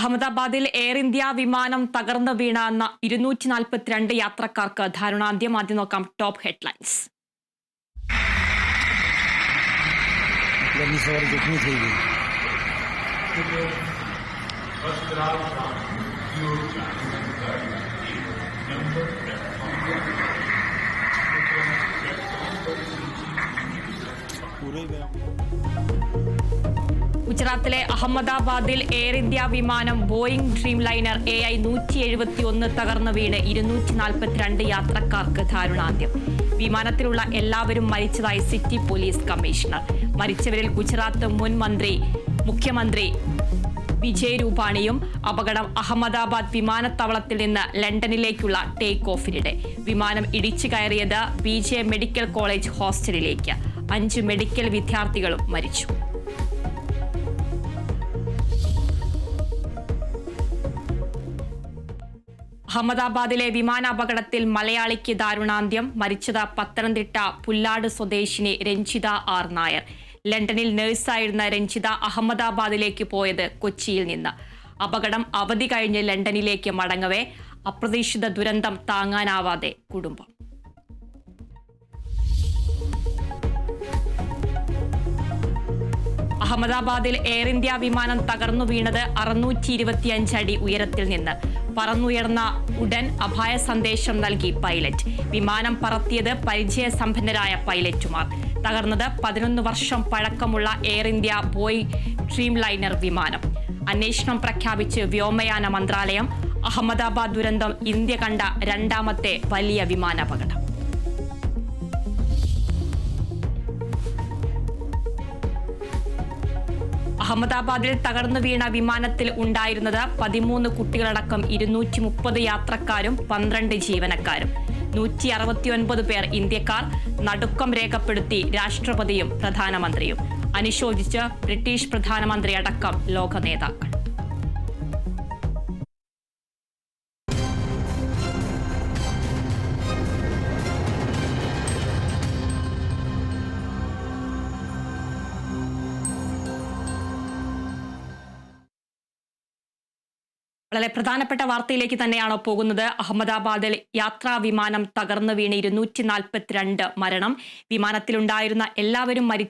അഹമ്മദാബാദിൽ air India വിമാനം തകർന്നു വീണ 242 യാത്രക്കാർക്ക് ദാരുണാന്ത്യം. ആദ്യം നോക്കാം ടോപ്പ് ഹെഡ്ലൈൻസ്. ഗുജറാത്തിലെ അഹമ്മദാബാദിൽ എയർ ഇന്ത്യ വിമാനം ബോയിംഗ് ഡ്രീം ലൈനർ AI 171 തകർന്നു വീണ് 242 യാത്രക്കാർക്ക് ദാരുണാന്ത്യം. വിമാനത്തിലുള്ള എല്ലാവരും മരിച്ചതായി സിറ്റി പോലീസ് കമ്മീഷണർ. മരിച്ചവരിൽ ഗുജറാത്ത് മുൻ മുഖ്യമന്ത്രി വിജയ് രൂപാണിയും. അപകടം അഹമ്മദാബാദ് വിമാനത്താവളത്തിൽ നിന്ന് ലണ്ടനിലേക്കുള്ള ടേക്ക് ഓഫിനിടെ. വിമാനം ഇടിച്ചു കയറിയത് BJ മെഡിക്കൽ കോളേജ് ഹോസ്റ്റലിലേക്ക്. 5 മെഡിക്കൽ വിദ്യാർത്ഥികളും മരിച്ചു. അഹമ്മദാബാദിലെ വിമാനാപകടത്തിൽ മലയാളിക്ക് ദാരുണാന്ത്യം. മരിച്ചത് പത്തനംതിട്ട പുല്ലാട് സ്വദേശിനി രഞ്ജിത R. നായർ. ലണ്ടനിൽ നഴ്സായിരുന്ന രഞ്ജിത അഹമ്മദാബാദിലേക്ക് പോയത് കൊച്ചിയിൽ നിന്ന്. അപകടം അവധി കഴിഞ്ഞ് ലണ്ടനിലേക്ക് മടങ്ങവേ അപ്രതീക്ഷിത ദുരന്തം താങ്ങാനാവാതെ കുടുംബം. അഹമ്മദാബാദിൽ എയർ ഇന്ത്യ വിമാനം തകർന്നു വീണത് 625 അടി ഉയരത്തിൽ നിന്ന്. പറന്നുയർന്ന ഉടൻ അപായ സന്ദേശം നൽകി പൈലറ്റ്. വിമാനം പറത്തിയത് പരിചയസമ്പന്നരായ പൈലറ്റുമാർ. തകർന്നത് 11 വർഷം പഴക്കമുള്ള air India Boeing dream liner വിമാനം. അന്വേഷണം പ്രഖ്യാപിച്ച് വ്യോമയാന മന്ത്രാലയം. അഹമ്മദാബാദ് ദുരന്തം ഇന്ത്യ കണ്ട രണ്ടാമത്തെ വലിയ വിമാനാപകടം. അഹമ്മദാബാദിൽ തകർന്നു വീണ വിമാനത്തിൽ ഉണ്ടായിരുന്നത് 13 കുട്ടികളടക്കം 230 യാത്രക്കാരും 12 ജീവനക്കാരും. 169 പേർ ഇന്ത്യക്കാർ. നടുക്കം രേഖപ്പെടുത്തി രാഷ്ട്രപതിയും പ്രധാനമന്ത്രിയും. അനുശോചിച്ച് ബ്രിട്ടീഷ് പ്രധാനമന്ത്രി അടക്കം ലോക നേതാക്കൾ. വളരെ പ്രധാനപ്പെട്ട വാർത്തയിലേക്ക് തന്നെയാണോ പോകുന്നത്? അഹമ്മദാബാദിൽ യാത്രാ വിമാനം തകർന്നു വീണ് 242 മരണം. വിമാനത്തിലുണ്ടായിരുന്ന എല്ലാവരും